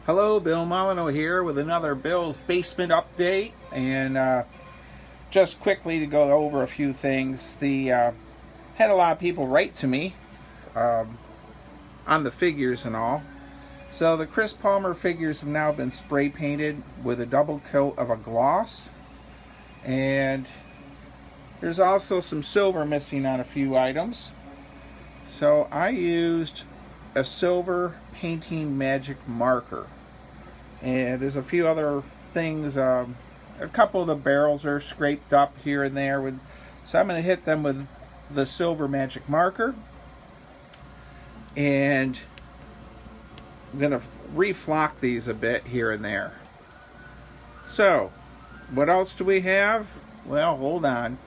Hello, Bill Molyneux here with another Bill's Basement update, and just quickly to go over a few things. Had a lot of people write to me on the figures and all. So the Chris Palmer figures have now been spray painted with a double coat of a gloss, and there's also some silver missing on a few items. So I used a silver painting magic marker. And there's a few other things. A couple of the barrels are scraped up here and there. So I'm going to hit them with the silver magic marker. And I'm going to reflock these a bit here and there. So, what else do we have? Well, hold on.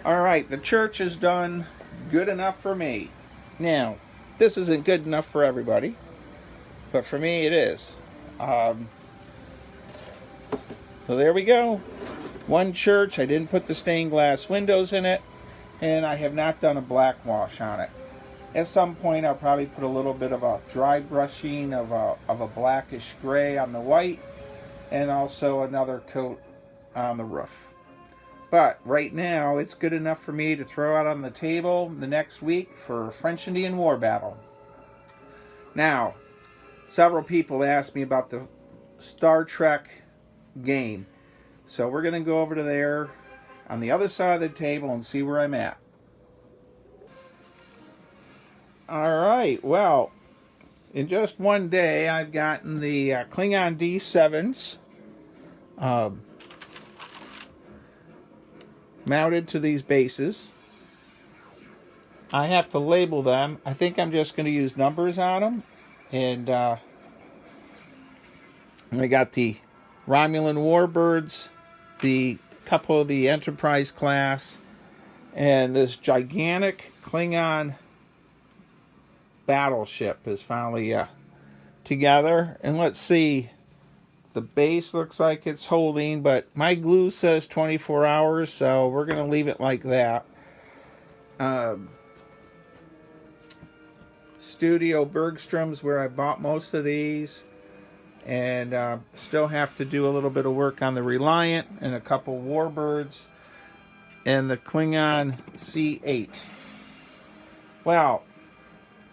Alright, the church is done good enough for me. Now, this isn't good enough for everybody, but for me it is. So there we go. One church. I didn't put the stained glass windows in it, and I have not done a black wash on it. At some point I'll probably put a little bit of a dry brushing of a blackish gray on the white, and also another coat on the roof. But right now, it's good enough for me to throw out on the table the next week for French-Indian War Battle. Now, several people asked me about the Star Trek game. So we're going to go over to there on the other side of the table and see where I'm at. Alright, well, in just one day, I've gotten the Klingon D7s. Mounted to these bases. I have to label them. I think I'm just going to use numbers on them. And I got the Romulan Warbirds, the couple of the Enterprise class, and this gigantic Klingon battleship is finally together. And let's see. The base looks like it's holding, but my glue says 24 hours, so we're going to leave it like that. Studio Bergstrom's where I bought most of these, and still have to do a little bit of work on the Reliant and a couple Warbirds and the Klingon C8. Well,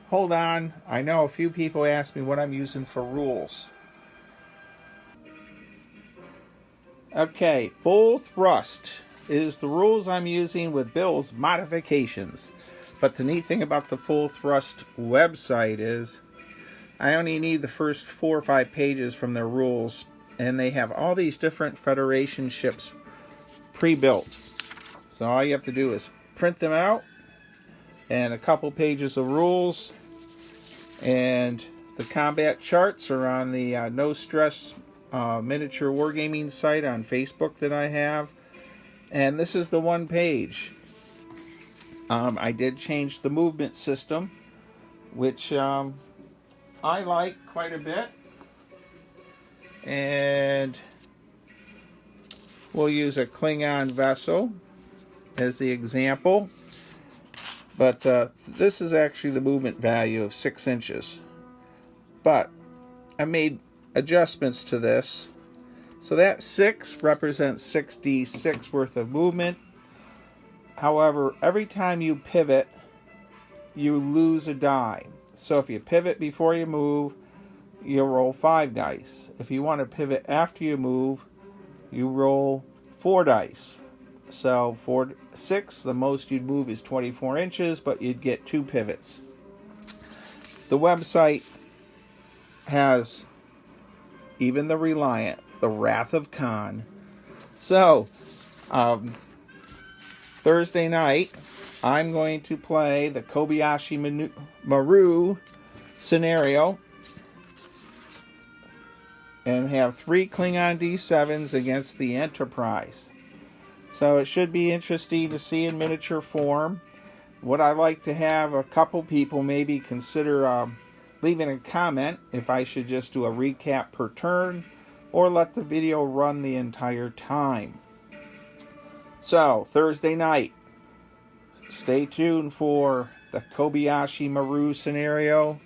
hold on. I know a few people asked me what I'm using for rules. Okay, full thrust is the rules I'm using with Bill's modifications. But the neat thing about the full thrust website is I only need the first 4 or 5 pages from their rules, and they have all these different Federation ships pre-built. So all you have to do is print them out, and a couple pages of rules, and the combat charts are on the No Stress miniature wargaming site on Facebook that I have, and this is the one page. I did change the movement system, which I like quite a bit, and we'll use a Klingon vessel as the example, but this is actually the movement value of 6 inches, but I made adjustments to this. So that 6 represents 6d6 worth of movement. However, every time you pivot, you lose a die. So if you pivot before you move, you roll 5 dice. If you want to pivot after you move, you roll 4 dice. So for 6, the most you'd move is 24 inches, but you'd get 2 pivots. The website has even the Reliant, the Wrath of Khan. So, Thursday night, I'm going to play the Kobayashi Maru scenario and have 3 Klingon D7s against the Enterprise. So it should be interesting to see in miniature form. What I like to have a couple people maybe consider leaving a comment if I should just do a recap per turn or let the video run the entire time. So, Thursday night, stay tuned for the Kobayashi Maru scenario.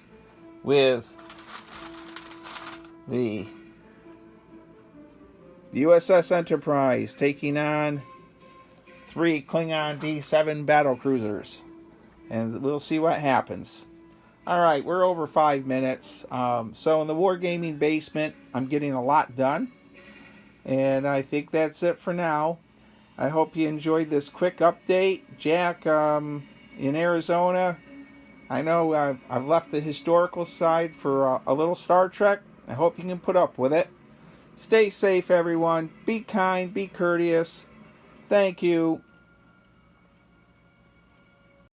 with the USS Enterprise taking on 3 Klingon D7 battle cruisers. And we'll see what happens. Alright, we're over 5 minutes. So in the Wargaming Basement, I'm getting a lot done. And I think that's it for now. I hope you enjoyed this quick update. Jack, in Arizona, I know I've left the historical side for a little Star Trek. I hope you can put up with it. Stay safe, everyone. Be kind, be courteous. Thank you.